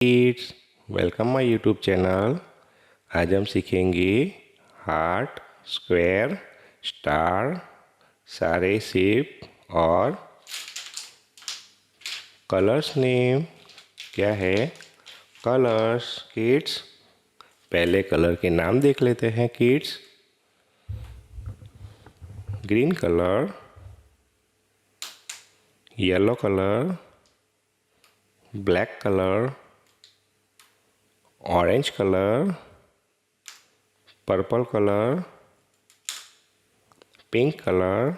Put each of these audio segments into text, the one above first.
Kids welcome my YouTube channel. आज हम सीखेंगे हार्ट, स्क्वायर, स्टार, सारे शेप और कलर्स नेम क्या है। कलर्स किड्स, पहले कलर के नाम देख लेते हैं kids. Green colour, yellow colour, black colour, orange colour, purple colour, pink colour,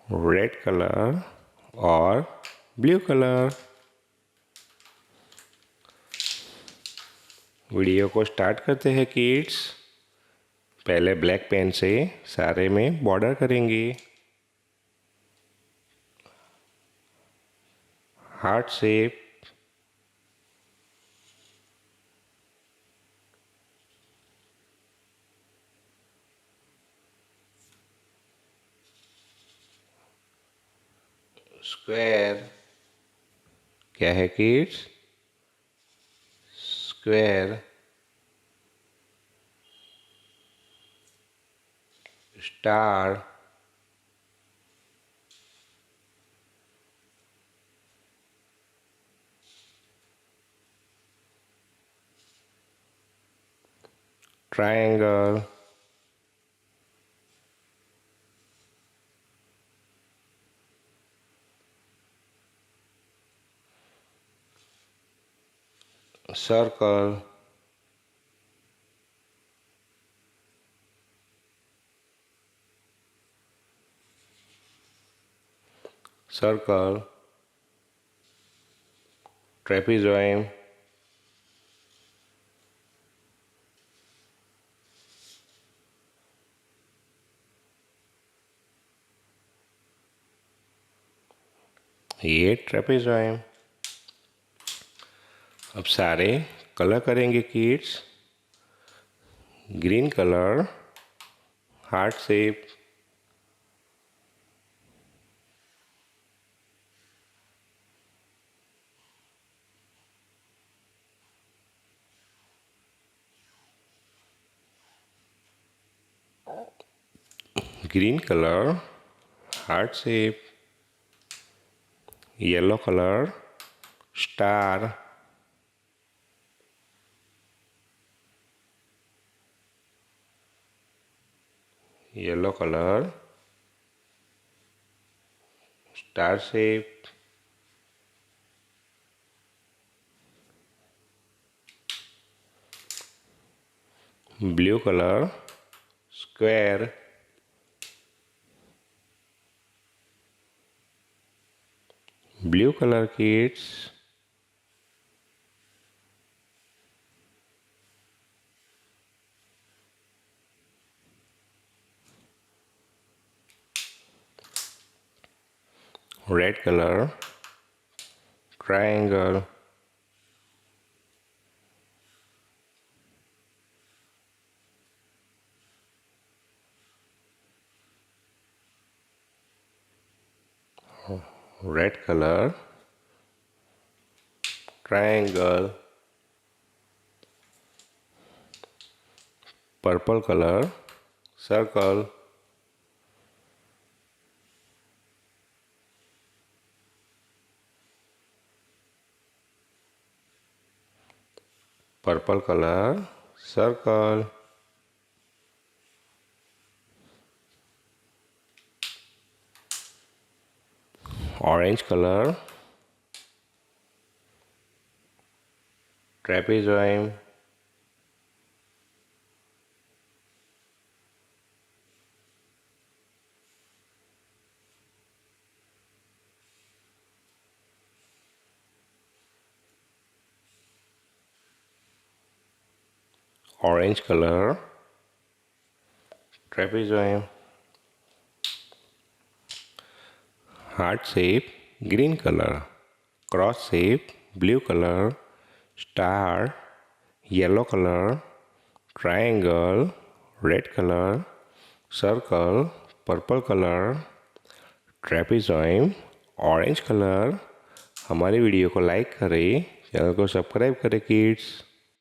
red colour और ब्लू कलर। वीडियो को स्टार्ट करते हैं किड्स। पहले ब्लैक पेन से सारे में बॉर्डर करेंगे। हार्ट शेप, स्क्वायर क्या है kids, square, star, triangle, circle, circle, trapezoid, ये ट्रेपेजॉइड। अब सारे कलर करेंगे kids. Green colour, heart shape, green colour, heart shape, yellow colour, star, yellow colour, star shape, blue colour, square, blue colour kids, red colour, triangle, red colour, triangle, purple colour, circle, purple colour, circle, orange colour, trapezoid, orange colour, trapezoid, heart shape, green colour, cross shape, blue colour, star, yellow colour, triangle, red colour, circle, purple colour, trapezoid, orange colour. हमारे video को like करें, channel को subscribe करें kids.